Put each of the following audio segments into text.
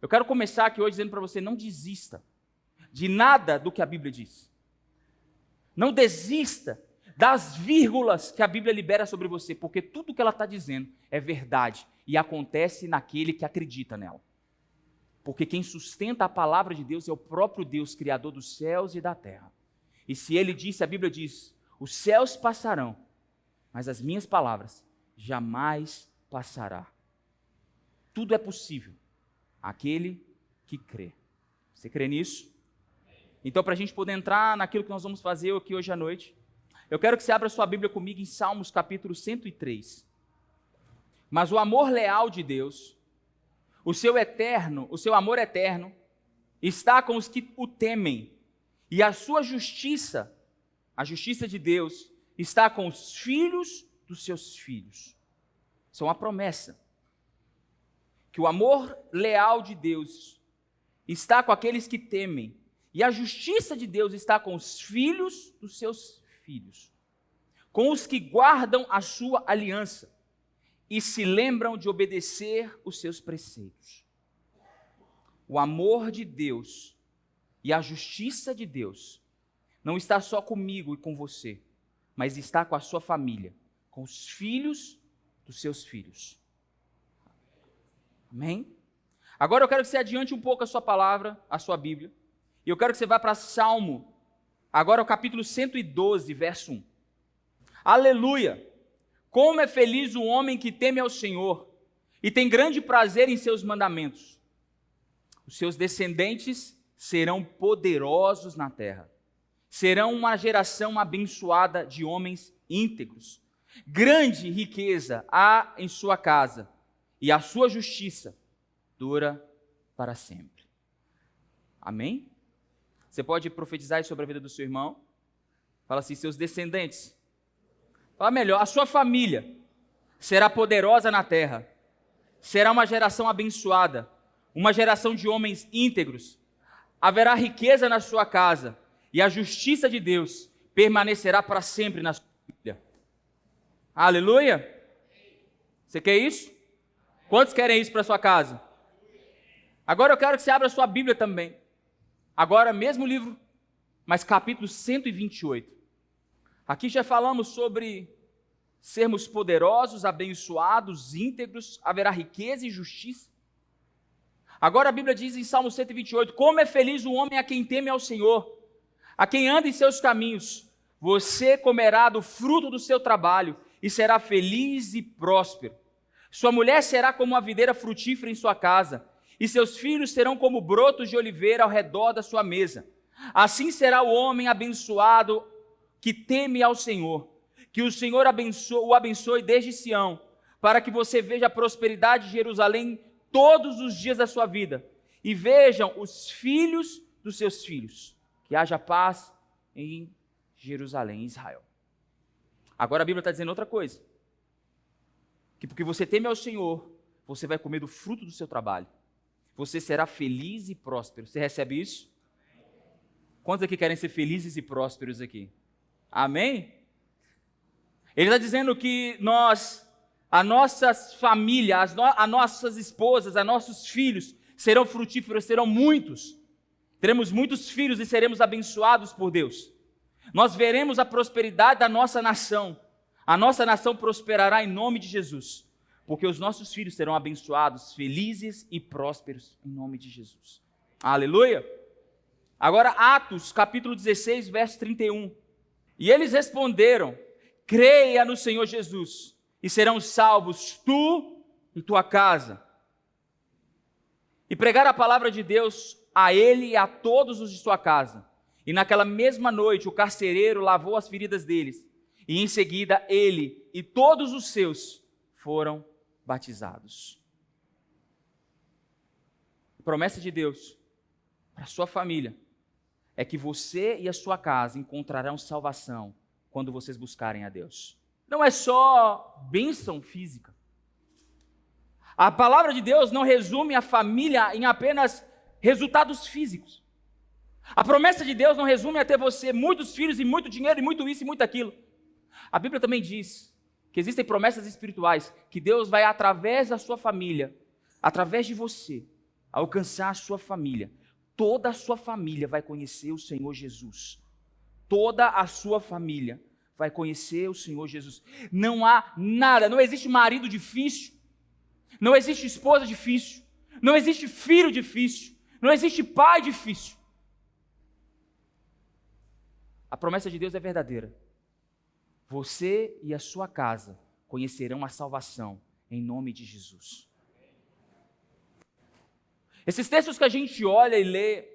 Eu quero começar aqui hoje dizendo para você, não desista de nada do que a Bíblia diz. Não desista das vírgulas que a Bíblia libera sobre você, porque tudo que ela está dizendo é verdade e acontece naquele que acredita nela. Porque quem sustenta a palavra de Deus é o próprio Deus, Criador dos céus e da terra. E se ele disse, a Bíblia diz, os céus passarão, mas as minhas palavras jamais passará. Tudo é possível, aquele que crê. Você crê nisso? Então, para a gente poder entrar naquilo que nós vamos fazer aqui hoje à noite, eu quero que você abra sua Bíblia comigo em Salmos capítulo 103. Mas o amor leal de Deus, o seu amor eterno, está com os que o temem, e a sua justiça, a justiça de Deus, está com os filhos dos seus filhos. Isso é uma promessa. Que o amor leal de Deus está com aqueles que temem, e a justiça de Deus está com os filhos dos seus filhos, com os que guardam a sua aliança e se lembram de obedecer os seus preceitos. O amor de Deus e a justiça de Deus não está só comigo e com você, mas está com a sua família, com os filhos dos seus filhos. Amém? Agora eu quero que você adiante um pouco a sua palavra, a sua Bíblia, e eu quero que você vá para Salmo, agora o capítulo 112, verso 1. Aleluia! Como é feliz o homem que teme ao Senhor e tem grande prazer em seus mandamentos. Os seus descendentes serão poderosos na terra. Serão uma geração abençoada de homens íntegros. Grande riqueza há em sua casa, e a sua justiça dura para sempre. Amém? Você pode profetizar sobre a vida do seu irmão? Fala assim, seus descendentes. Fala melhor, a sua família será poderosa na terra. Será uma geração abençoada, uma geração de homens íntegros. Haverá riqueza na sua casa, e a justiça de Deus permanecerá para sempre na sua família. Aleluia! Você quer isso? Quantos querem isso para sua casa? Agora eu quero que você abra a sua Bíblia também. Agora, mesmo livro, mas capítulo 128. Aqui já falamos sobre sermos poderosos, abençoados, íntegros, haverá riqueza e justiça. Agora a Bíblia diz em Salmo 128, como é feliz o homem a quem teme ao Senhor, a quem anda em seus caminhos. Você comerá do fruto do seu trabalho e será feliz e próspero. Sua mulher será como uma videira frutífera em sua casa, e seus filhos serão como brotos de oliveira ao redor da sua mesa. Assim será o homem abençoado que teme ao Senhor. Que o Senhor o abençoe desde Sião, para que você veja a prosperidade de Jerusalém todos os dias da sua vida, e vejam os filhos dos seus filhos. Que haja paz em Jerusalém, em Israel. Agora a Bíblia está dizendo outra coisa. Que porque você teme ao Senhor, você vai comer do fruto do seu trabalho. Você será feliz e próspero. Você recebe isso? Quantos aqui querem ser felizes e prósperos aqui? Amém? Ele está dizendo que a nossa família, as nossas esposas, os nossos filhos serão frutíferos, serão muitos. Teremos muitos filhos e seremos abençoados por Deus. Nós veremos a prosperidade da nossa nação. A nossa nação prosperará em nome de Jesus, porque os nossos filhos serão abençoados, felizes e prósperos em nome de Jesus. Aleluia! Agora Atos, capítulo 16, verso 31. E eles responderam, creia no Senhor Jesus, e serão salvos tu e tua casa. E pregaram a palavra de Deus a ele e a todos os de sua casa. E naquela mesma noite o carcereiro lavou as feridas deles, e em seguida ele e todos os seus foram batizados. A promessa de Deus para a sua família é que você e a sua casa encontrarão salvação quando vocês buscarem a Deus. Não é só bênção física. A palavra de Deus não resume a família em apenas resultados físicos. A promessa de Deus não resume a ter você muitos filhos e muito dinheiro e muito isso e muito aquilo. A Bíblia também diz que existem promessas espirituais que Deus vai, através da sua família, através de você, alcançar a sua família, toda a sua família vai conhecer o Senhor Jesus. Toda a sua família vai conhecer o Senhor Jesus. Não há nada, não existe marido difícil, não existe esposa difícil, não existe filho difícil, não existe pai difícil. A promessa de Deus é verdadeira. Você e a sua casa conhecerão a salvação em nome de Jesus. Esses textos que a gente olha e lê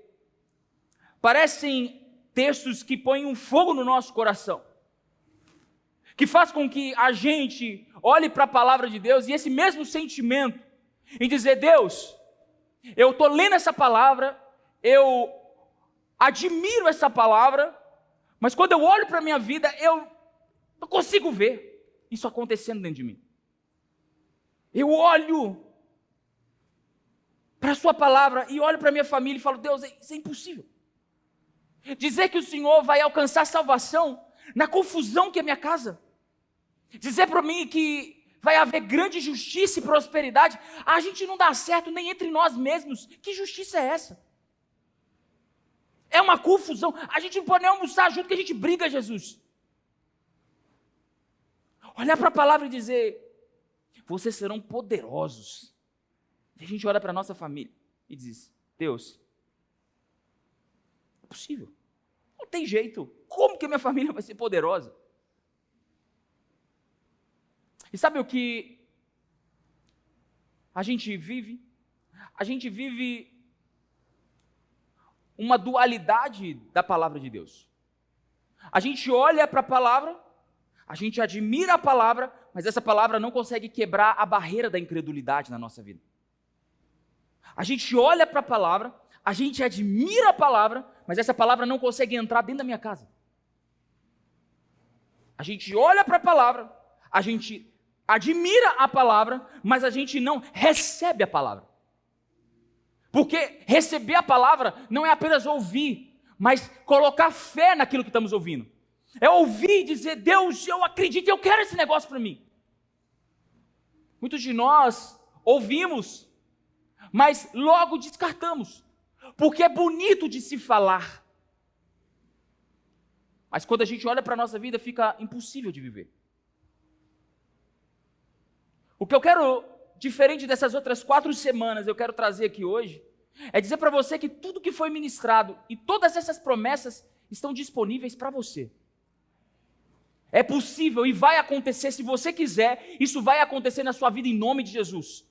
parecem textos que põem um fogo no nosso coração, que faz com que a gente olhe para a palavra de Deus e esse mesmo sentimento em dizer: Deus, eu estou lendo essa palavra, eu admiro essa palavra, mas quando eu olho para a minha vida, eu não consigo ver isso acontecendo dentro de mim. Eu olho para a sua palavra e olho para a minha família e falo: Deus, isso é impossível. Dizer que o Senhor vai alcançar salvação na confusão que é minha casa. Dizer para mim que vai haver grande justiça e prosperidade, a gente não dá certo nem entre nós mesmos. Que justiça é essa? É uma confusão. A gente não pode nem almoçar junto que a gente briga, Jesus. Olhar para a palavra e dizer: vocês serão poderosos. E a gente olha para a nossa família e diz: Deus, é possível. Não tem jeito. Como que a minha família vai ser poderosa? E sabe o que a gente vive? A gente vive uma dualidade da palavra de Deus. A gente olha para a palavra, a gente admira a palavra, mas essa palavra não consegue quebrar a barreira da incredulidade na nossa vida. A gente olha para a palavra, a gente admira a palavra, mas essa palavra não consegue entrar dentro da minha casa. A gente olha para a palavra, a gente admira a palavra, mas a gente não recebe a palavra. Porque receber a palavra não é apenas ouvir, mas colocar fé naquilo que estamos ouvindo. É ouvir e dizer: Deus, eu acredito, eu quero esse negócio para mim. Muitos de nós ouvimos, mas logo descartamos, porque é bonito de se falar. Mas quando a gente olha para a nossa vida, fica impossível de viver. O que eu quero, diferente dessas outras 4 semanas, eu quero trazer aqui hoje, é dizer para você que tudo que foi ministrado e todas essas promessas estão disponíveis para você. É possível e vai acontecer, se você quiser, isso vai acontecer na sua vida em nome de Jesus.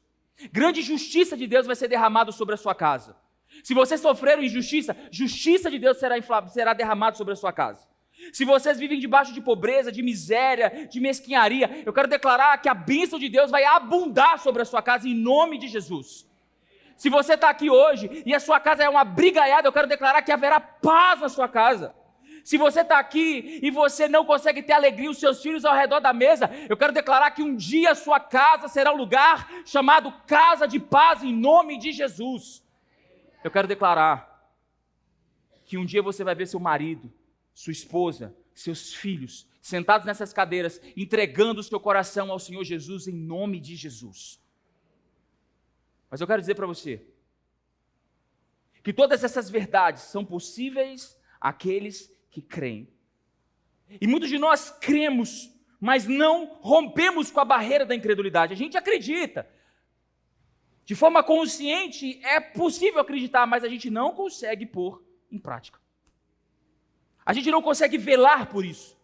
Grande justiça de Deus vai ser derramada sobre a sua casa. Se você sofrer injustiça, justiça de Deus será derramada sobre a sua casa. Se vocês vivem debaixo de pobreza, de miséria, de mesquinharia, eu quero declarar que a bênção de Deus vai abundar sobre a sua casa em nome de Jesus. Se você está aqui hoje e a sua casa é uma brigaiada, eu quero declarar que haverá paz na sua casa. Se você está aqui e você não consegue ter alegria, os seus filhos ao redor da mesa, eu quero declarar que um dia a sua casa será um lugar chamado casa de paz em nome de Jesus. Eu quero declarar que um dia você vai ver seu marido, sua esposa, seus filhos, sentados nessas cadeiras, entregando o seu coração ao Senhor Jesus em nome de Jesus. Mas eu quero dizer para você que todas essas verdades são possíveis àqueles que creem. E muitos de nós cremos, mas não rompemos com a barreira da incredulidade. A gente acredita. De forma consciente é possível acreditar, mas a gente não consegue pôr em prática. A gente não consegue velar por isso.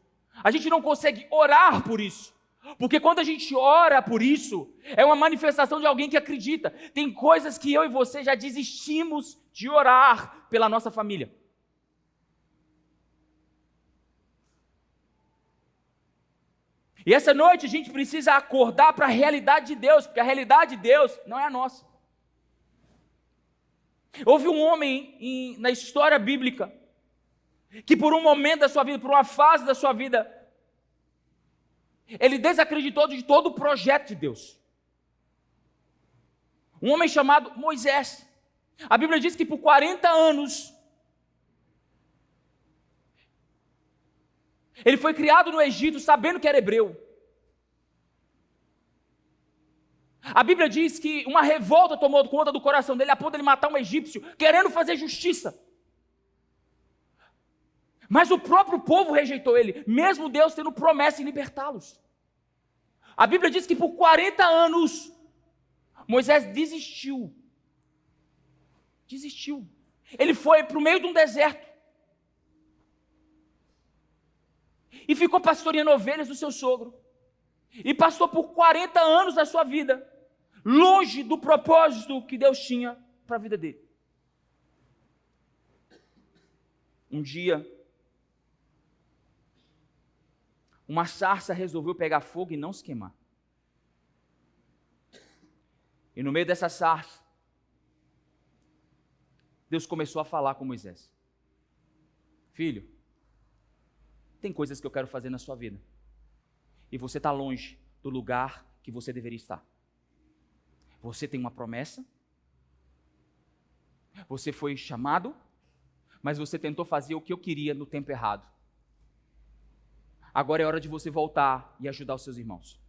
A gente não consegue orar por isso. Porque quando a gente ora por isso, é uma manifestação de alguém que acredita. Tem coisas que eu e você já desistimos de orar pela nossa família. E essa noite a gente precisa acordar para a realidade de Deus, porque a realidade de Deus não é a nossa. Houve um homem na história bíblica que por um momento da sua vida, por uma fase da sua vida, ele desacreditou de todo o projeto de Deus. Um homem chamado Moisés. A Bíblia diz que por 40 anos ele foi criado no Egito sabendo que era hebreu. A Bíblia diz que uma revolta tomou conta do coração dele, a ponto de ele matar um egípcio, querendo fazer justiça. Mas o próprio povo rejeitou ele, mesmo Deus tendo promessa em libertá-los. A Bíblia diz que por 40 anos, Moisés desistiu. Ele foi para o meio de um deserto. E ficou pastoreando ovelhas do seu sogro. E passou por 40 anos da sua vida, longe do propósito que Deus tinha para a vida dele. Um dia, uma sarça resolveu pegar fogo e não se queimar. E no meio dessa sarça, Deus começou a falar com Moisés. Filho, tem coisas que eu quero fazer na sua vida. E você está longe do lugar que você deveria estar. Você tem uma promessa. Você foi chamado, mas você tentou fazer o que eu queria no tempo errado. Agora é hora de você voltar e ajudar os seus irmãos.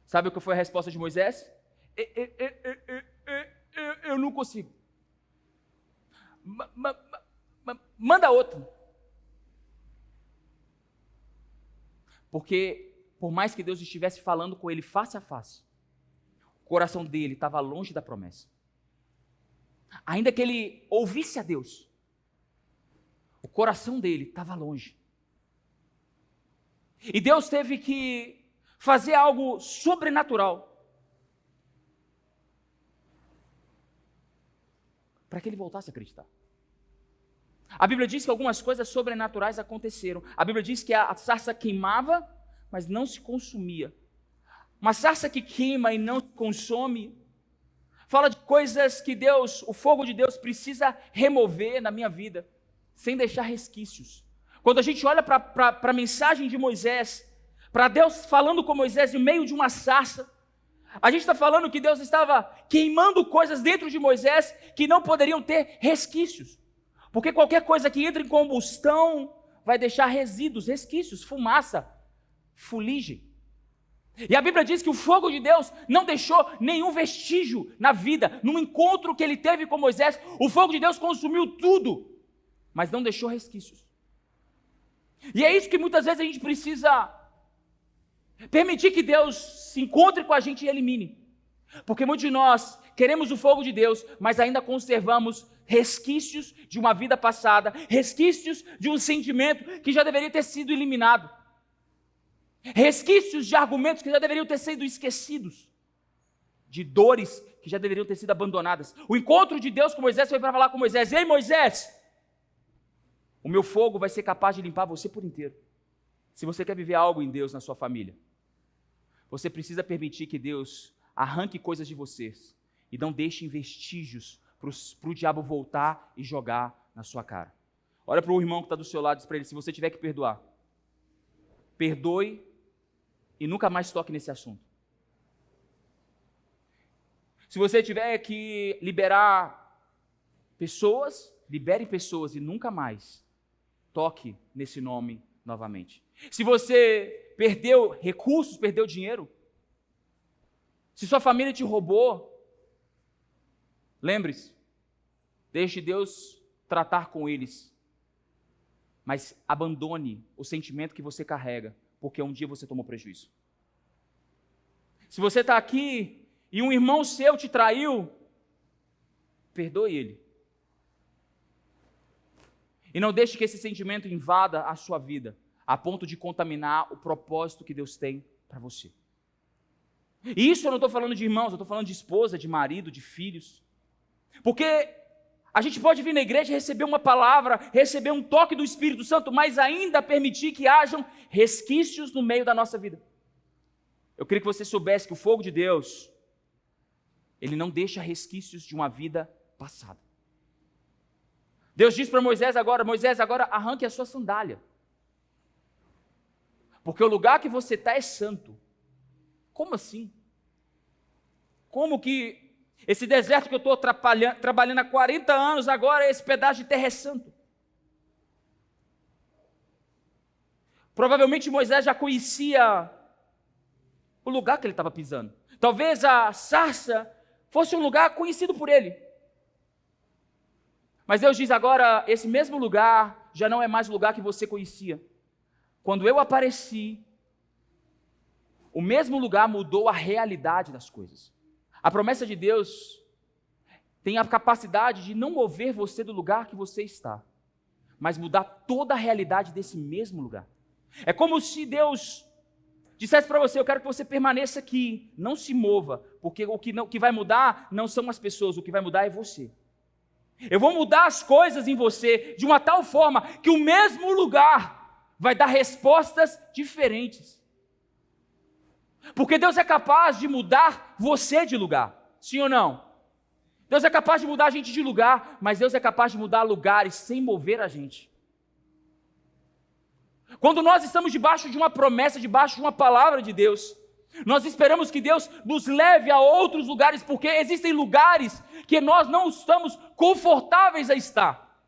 Sabe o que foi a resposta de Moisés? Eu não consigo. Manda outro. Porque, por mais que Deus estivesse falando com ele face a face, o coração dele estava longe da promessa. Ainda que ele ouvisse a Deus, o coração dele estava longe. E Deus teve que fazer algo sobrenatural para que ele voltasse a acreditar. A Bíblia diz que algumas coisas sobrenaturais aconteceram. A Bíblia diz que a sarça queimava, mas não se consumia. Uma sarça que queima e não se consome, fala de coisas que Deus, o fogo de Deus precisa remover na minha vida, sem deixar resquícios. Quando a gente olha para a mensagem de Moisés, para Deus falando com Moisés no meio de uma sarça, a gente está falando que Deus estava queimando coisas dentro de Moisés que não poderiam ter resquícios. Porque qualquer coisa que entra em combustão vai deixar resíduos, resquícios, fumaça, fuligem. E a Bíblia diz que o fogo de Deus não deixou nenhum vestígio na vida. No encontro que ele teve com Moisés, o fogo de Deus consumiu tudo, mas não deixou resquícios. E é isso que muitas vezes a gente precisa permitir que Deus se encontre com a gente e elimine. Porque muitos de nós queremos o fogo de Deus, mas ainda conservamos resquícios de uma vida passada, resquícios de um sentimento que já deveria ter sido eliminado, resquícios de argumentos que já deveriam ter sido esquecidos, de dores que já deveriam ter sido abandonadas. O encontro de Deus com Moisés foi para falar com Moisés: ei Moisés, o meu fogo vai ser capaz de limpar você por inteiro. Se você quer viver algo em Deus na sua família, você precisa permitir que Deus arranque coisas de vocês e não deixe vestígios para o diabo voltar e jogar na sua cara. Olha para o irmão que está do seu lado e diz para ele: se você tiver que perdoar, perdoe e nunca mais toque nesse assunto. Se você tiver que liberar pessoas, libere pessoas e nunca mais toque nesse nome novamente. Se você perdeu recursos, perdeu dinheiro, se sua família te roubou, lembre-se, deixe Deus tratar com eles, mas abandone o sentimento que você carrega, porque um dia você tomou prejuízo. Se você está aqui e um irmão seu te traiu, perdoe ele. E não deixe que esse sentimento invada a sua vida, a ponto de contaminar o propósito que Deus tem para você. E isso eu não estou falando de irmãos, eu estou falando de esposa, de marido, de filhos. Porque a gente pode vir na igreja e receber uma palavra, receber um toque do Espírito Santo, mas ainda permitir que hajam resquícios no meio da nossa vida. Eu queria que você soubesse que o fogo de Deus, ele não deixa resquícios de uma vida passada. Deus diz para Moisés agora: arranque a sua sandália. Porque o lugar que você está é santo. Como assim? Como que esse deserto que eu estou trabalhando há 40 anos, agora esse pedaço de terra é santo? Provavelmente Moisés já conhecia o lugar que ele estava pisando. Talvez a sarça fosse um lugar conhecido por ele. Mas Deus diz agora, esse mesmo lugar já não é mais o lugar que você conhecia. Quando eu apareci, o mesmo lugar mudou a realidade das coisas. A promessa de Deus tem a capacidade de não mover você do lugar que você está, mas mudar toda a realidade desse mesmo lugar. É como se Deus dissesse para você, eu quero que você permaneça aqui, não se mova, porque o que vai mudar não são as pessoas, o que vai mudar é você. Eu vou mudar as coisas em você de uma tal forma que o mesmo lugar vai dar respostas diferentes. Porque Deus é capaz de mudar você de lugar, sim ou não? Deus é capaz de mudar a gente de lugar, mas Deus é capaz de mudar lugares sem mover a gente. Quando nós estamos debaixo de uma promessa, debaixo de uma palavra de Deus, nós esperamos que Deus nos leve a outros lugares, porque existem lugares que nós não estamos confortáveis a estar.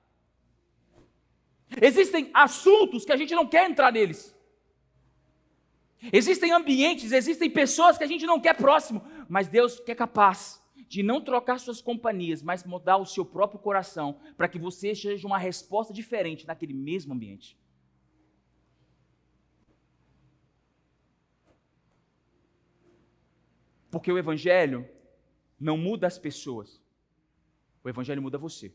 Existem assuntos que a gente não quer entrar neles. Existem ambientes, existem pessoas que a gente não quer próximo, mas Deus é capaz de não trocar suas companhias, mas mudar o seu próprio coração, para que você seja uma resposta diferente naquele mesmo ambiente. Porque o Evangelho não muda as pessoas, o Evangelho muda você.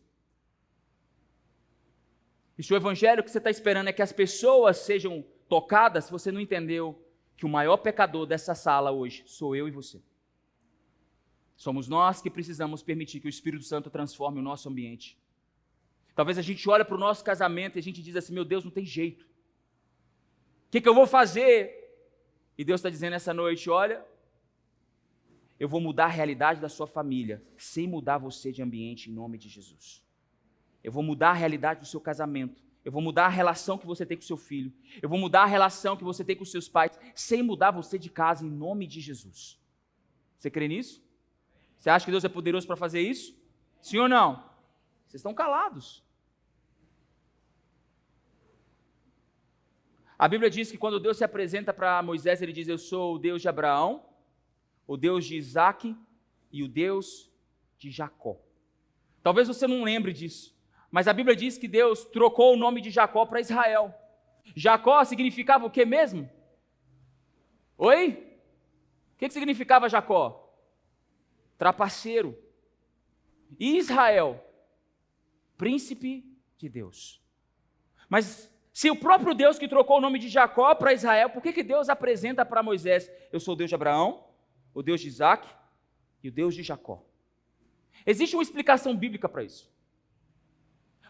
E se o Evangelho que você está esperando é que as pessoas sejam tocadas, você não entendeu que o maior pecador dessa sala hoje sou eu e você. Somos nós que precisamos permitir que o Espírito Santo transforme o nosso ambiente. Talvez a gente olhe para o nosso casamento e a gente diz assim, meu Deus, não tem jeito. O que eu vou fazer? E Deus está dizendo essa noite, olha, eu vou mudar a realidade da sua família, sem mudar você de ambiente, em nome de Jesus. Eu vou mudar a realidade do seu casamento. Eu vou mudar a relação que você tem com seu filho. Eu vou mudar a relação que você tem com seus pais, sem mudar você de casa, em nome de Jesus. Você crê nisso? Você acha que Deus é poderoso para fazer isso? Sim ou não? Vocês estão calados. A Bíblia diz que quando Deus se apresenta para Moisés, ele diz, eu sou o Deus de Abraão, o Deus de Isaac e o Deus de Jacó. Talvez você não lembre disso, mas a Bíblia diz que Deus trocou o nome de Jacó para Israel. Jacó significava o que mesmo? Oi? O que significava Jacó? Trapaceiro. E Israel? Príncipe de Deus. Mas se o próprio Deus que trocou o nome de Jacó para Israel, por que Deus apresenta para Moisés, eu sou o Deus de Abraão, o Deus de Isaac e o Deus de Jacó? Existe uma explicação bíblica para isso.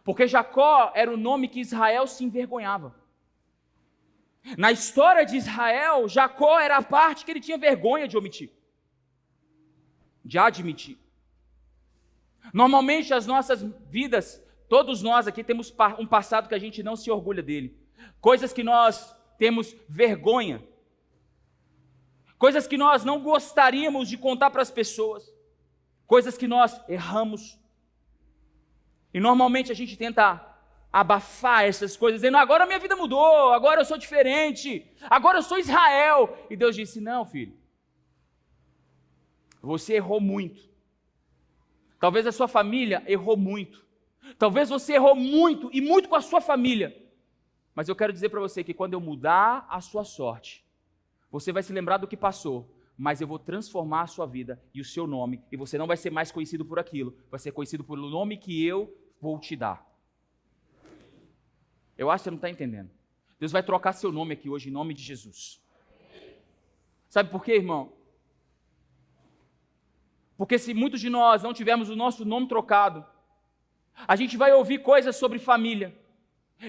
Porque Jacó era o nome que Israel se envergonhava. Na história de Israel, Jacó era a parte que ele tinha vergonha de omitir, de admitir. Normalmente as nossas vidas, todos nós aqui temos um passado que a gente não se orgulha dele. Coisas que nós temos vergonha. Coisas que nós não gostaríamos de contar para as pessoas. Coisas que nós erramos. E normalmente a gente tenta abafar essas coisas, dizendo, agora minha vida mudou, agora eu sou diferente, agora eu sou Israel. E Deus disse, não, filho, você errou muito. Talvez a sua família errou muito. Talvez você errou muito, e muito com a sua família. Mas eu quero dizer para você que quando eu mudar a sua sorte, você vai se lembrar do que passou, mas eu vou transformar a sua vida e o seu nome, e você não vai ser mais conhecido por aquilo, vai ser conhecido pelo nome que eu vou te dar. Eu acho que você não está entendendo. Deus vai trocar seu nome aqui hoje, em nome de Jesus. Sabe por quê, irmão? Porque se muitos de nós não tivermos o nosso nome trocado, a gente vai ouvir coisas sobre família,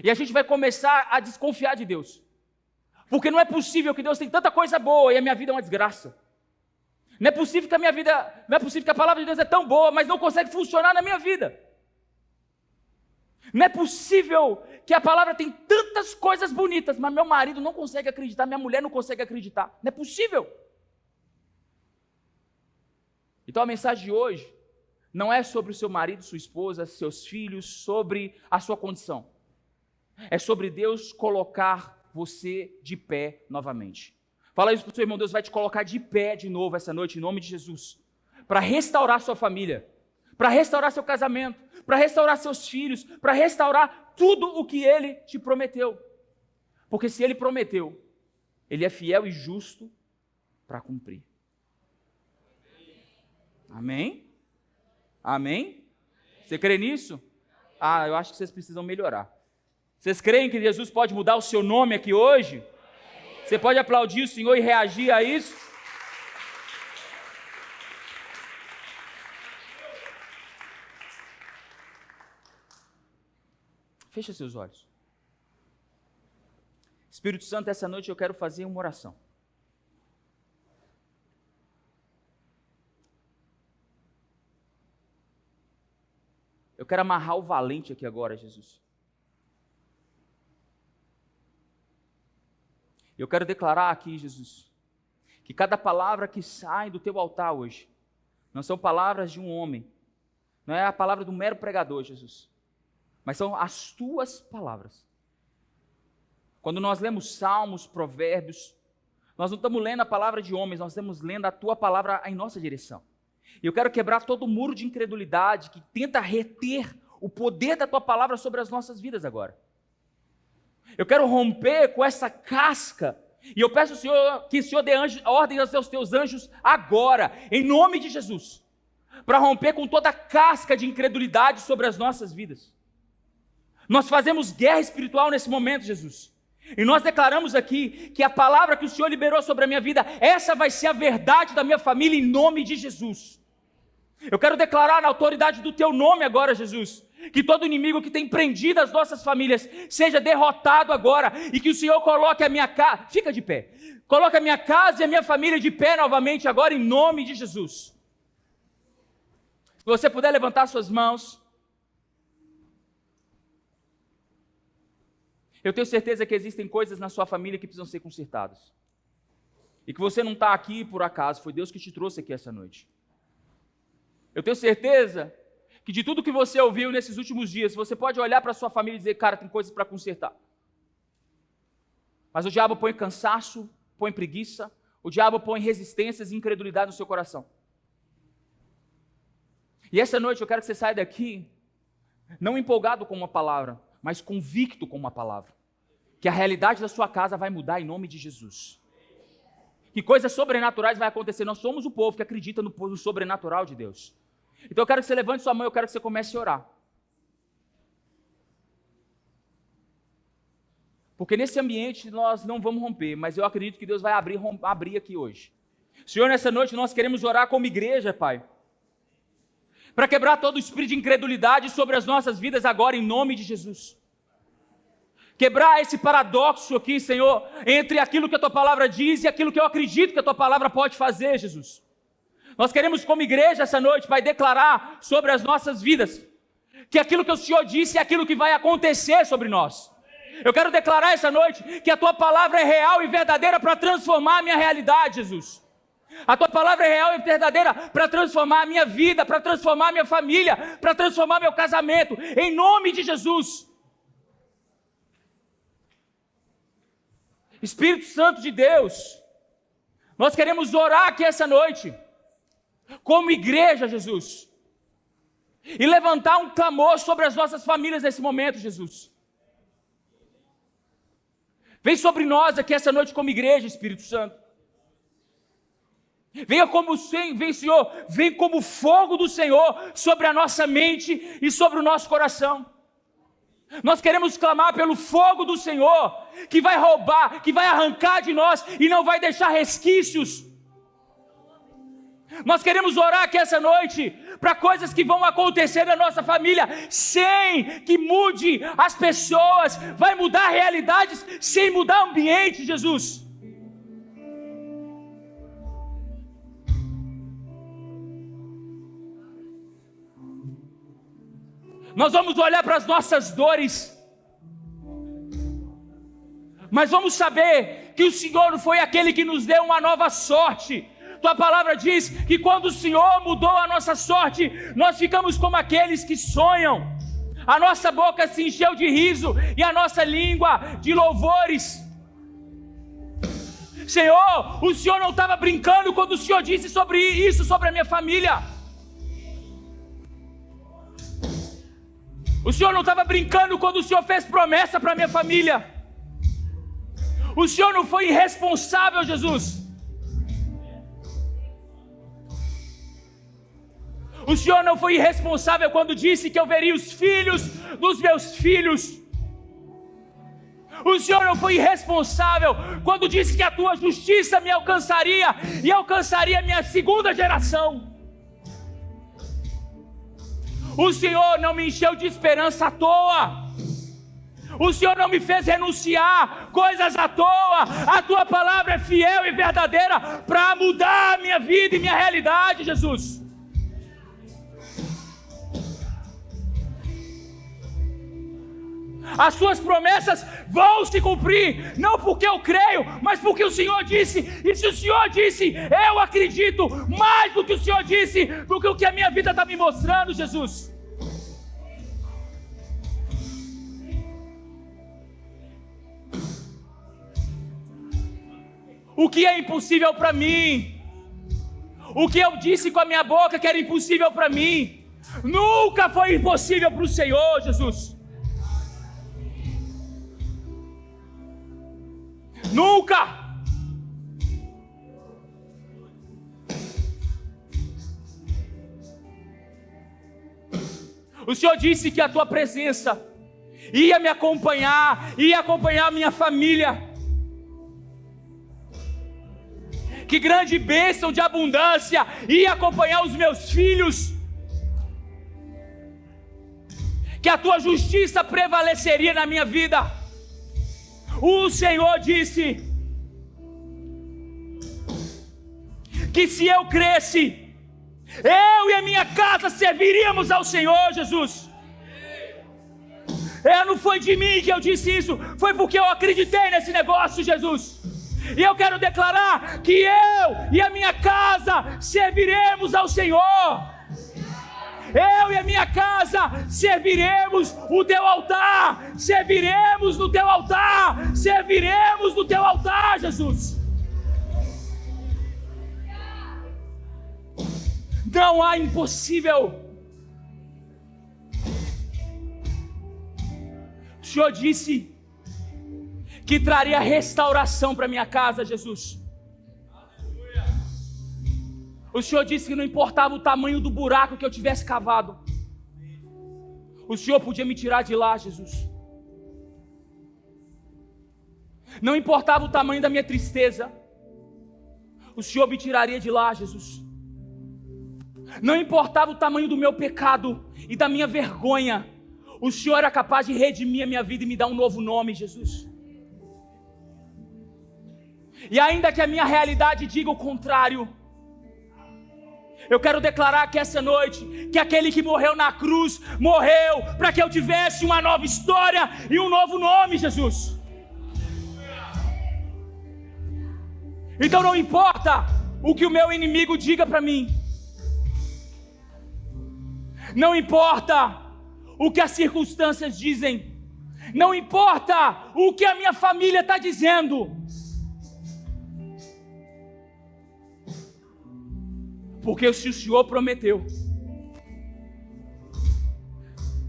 e a gente vai começar a desconfiar de Deus. Porque não é possível que Deus tenha tanta coisa boa e a minha vida é uma desgraça. Não é possível que não é possível que a palavra de Deus é tão boa, mas não consegue funcionar na minha vida. Não é possível que a palavra tem tantas coisas bonitas, mas meu marido não consegue acreditar, minha mulher não consegue acreditar. Não é possível. Então a mensagem de hoje não é sobre o seu marido, sua esposa, seus filhos, sobre a sua condição. É sobre Deus colocar você de pé novamente. Fala isso para o seu irmão, Deus vai te colocar de pé de novo essa noite, em nome de Jesus, para restaurar sua família, para restaurar seu casamento, para restaurar seus filhos, para restaurar tudo o que Ele te prometeu. Porque se Ele prometeu, Ele é fiel e justo para cumprir. Amém? Amém? Você crê nisso? Eu acho que vocês precisam melhorar. Vocês creem que Jesus pode mudar o seu nome aqui hoje? Você pode aplaudir o Senhor e reagir a isso? Fecha seus olhos. Espírito Santo, essa noite eu quero fazer uma oração. Eu quero amarrar o valente aqui agora, Jesus. Eu quero declarar aqui, Jesus, que cada palavra que sai do teu altar hoje, não são palavras de um homem, não é a palavra do mero pregador, Jesus, mas são as tuas palavras. Quando nós lemos salmos, provérbios, nós não estamos lendo a palavra de homens, nós estamos lendo a tua palavra em nossa direção. E eu quero quebrar todo o muro de incredulidade que tenta reter o poder da tua palavra sobre as nossas vidas agora. Eu quero romper com essa casca, e eu peço ao Senhor que o Senhor dê ordem aos teus anjos agora, em nome de Jesus, para romper com toda a casca de incredulidade sobre as nossas vidas. Nós fazemos guerra espiritual nesse momento, Jesus, e nós declaramos aqui que a palavra que o Senhor liberou sobre a minha vida, essa vai ser a verdade da minha família, em nome de Jesus. Eu quero declarar na autoridade do teu nome agora, Jesus, que todo inimigo que tem prendido as nossas famílias seja derrotado agora, e que o Senhor coloque a minha casa, fica de pé, coloque a minha casa e a minha família de pé novamente agora, em nome de Jesus. Se você puder levantar suas mãos, eu tenho certeza que existem coisas na sua família que precisam ser consertadas, e que você não está aqui por acaso, foi Deus que te trouxe aqui essa noite. Eu tenho certeza que de tudo que você ouviu nesses últimos dias, você pode olhar para a sua família e dizer, cara, tem coisas para consertar. Mas o diabo põe cansaço, põe preguiça, o diabo põe resistências e incredulidade no seu coração. E essa noite eu quero que você saia daqui, não empolgado com uma palavra, mas convicto com uma palavra. Que a realidade da sua casa vai mudar em nome de Jesus. Que coisas sobrenaturais vão acontecer. Nós somos o povo que acredita no sobrenatural de Deus. Então eu quero que você levante sua mão, eu quero que você comece a orar. Porque nesse ambiente nós não vamos romper, mas eu acredito que Deus vai abrir aqui hoje. Senhor, nessa noite nós queremos orar como igreja, Pai, para quebrar todo o espírito de incredulidade sobre as nossas vidas agora, em nome de Jesus. Quebrar esse paradoxo aqui, Senhor, entre aquilo que a Tua Palavra diz e aquilo que eu acredito que a Tua Palavra pode fazer, Jesus. Nós queremos, como igreja, essa noite, Pai, declarar sobre as nossas vidas que aquilo que o Senhor disse é aquilo que vai acontecer sobre nós. Eu quero declarar essa noite que a Tua Palavra é real e verdadeira para transformar a minha realidade, Jesus. A Tua Palavra é real e verdadeira para transformar a minha vida, para transformar a minha família, para transformar meu casamento, em nome de Jesus. Espírito Santo de Deus, nós queremos orar aqui essa noite, como igreja, Jesus, e levantar um clamor sobre as nossas famílias nesse momento, Jesus. Vem sobre nós aqui essa noite como igreja, Espírito Santo. Venha como Senhor, vem como fogo do Senhor sobre a nossa mente e sobre o nosso coração. Nós queremos clamar pelo fogo do Senhor, que vai roubar, que vai arrancar de nós e não vai deixar resquícios. Nós queremos orar aqui essa noite para coisas que vão acontecer na nossa família sem que mude as pessoas, vai mudar realidades sem mudar o ambiente, Jesus. Nós vamos olhar para as nossas dores, mas vamos saber que o Senhor foi aquele que nos deu uma nova sorte. Tua palavra diz que quando o Senhor mudou a nossa sorte, nós ficamos como aqueles que sonham. A nossa boca se encheu de riso e a nossa língua de louvores. Senhor, o Senhor não estava brincando quando o Senhor disse sobre isso, sobre a minha família. O Senhor não estava brincando quando o Senhor fez promessa para a minha família. O Senhor não foi irresponsável, Jesus. O Senhor não foi irresponsável quando disse que eu veria os filhos dos meus filhos. O Senhor não foi irresponsável quando disse que a tua justiça me alcançaria e alcançaria a minha segunda geração. O Senhor não me encheu de esperança à toa. O Senhor não me fez renunciar coisas à toa. A tua palavra é fiel e verdadeira para mudar a minha vida e minha realidade, Jesus. As suas promessas vão se cumprir, não porque eu creio, mas porque o Senhor disse. E se o Senhor disse, eu acredito mais do que o Senhor disse, do que o que a minha vida está me mostrando, Jesus. O que é impossível para mim, o que eu disse com a minha boca que era impossível para mim, nunca foi impossível para o Senhor, Jesus. Nunca! O Senhor disse que a tua presença ia me acompanhar, ia acompanhar a minha família. Que grande bênção de abundância ia acompanhar os meus filhos. Que a tua justiça prevaleceria na minha vida. O Senhor disse que se eu cresce, eu e a minha casa serviríamos ao Senhor, Jesus. Não foi de mim que eu disse isso, foi porque eu acreditei nesse negócio, Jesus. E eu quero declarar que eu e a minha casa serviremos ao Senhor. Eu e a minha casa serviremos o teu altar, serviremos no teu altar, serviremos no teu altar, Jesus. Não há impossível. O Senhor disse que traria restauração para minha casa, Jesus. O Senhor disse que não importava o tamanho do buraco que eu tivesse cavado, o Senhor podia me tirar de lá, Jesus. Não importava o tamanho da minha tristeza, o Senhor me tiraria de lá, Jesus. Não importava o tamanho do meu pecado e da minha vergonha, o Senhor era capaz de redimir a minha vida e me dar um novo nome, Jesus. E ainda que a minha realidade diga o contrário, eu quero declarar que essa noite, que aquele que morreu na cruz, morreu para que eu tivesse uma nova história e um novo nome, Jesus. Então não importa o que o meu inimigo diga para mim, não importa o que as circunstâncias dizem, não importa o que a minha família está dizendo, porque se o Senhor prometeu,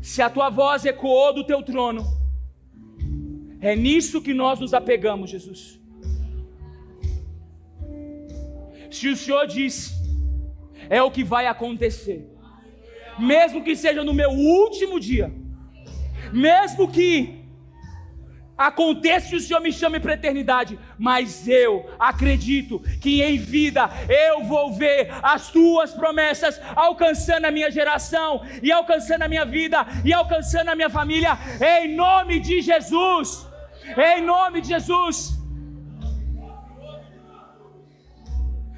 se a tua voz ecoou do teu trono, é nisso que nós nos apegamos, Jesus. Se o Senhor disse, é o que vai acontecer, mesmo que seja no meu último dia, mesmo que aconteça que o Senhor me chame para a eternidade, mas eu acredito que em vida eu vou ver as tuas promessas alcançando a minha geração, e alcançando a minha vida, e alcançando a minha família, em nome de Jesus, em nome de Jesus.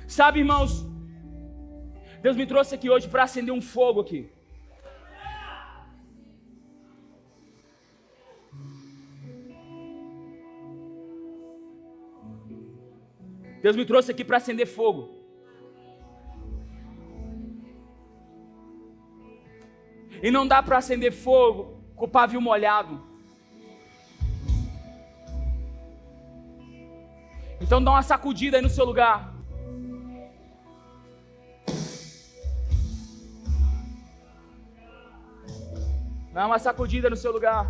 Sabe, irmãos, Deus me trouxe aqui hoje para acender um fogo aqui. Deus me trouxe aqui para acender fogo. E não dá para acender fogo com o pavio molhado. Então dá uma sacudida aí no seu lugar. Dá uma sacudida no seu lugar.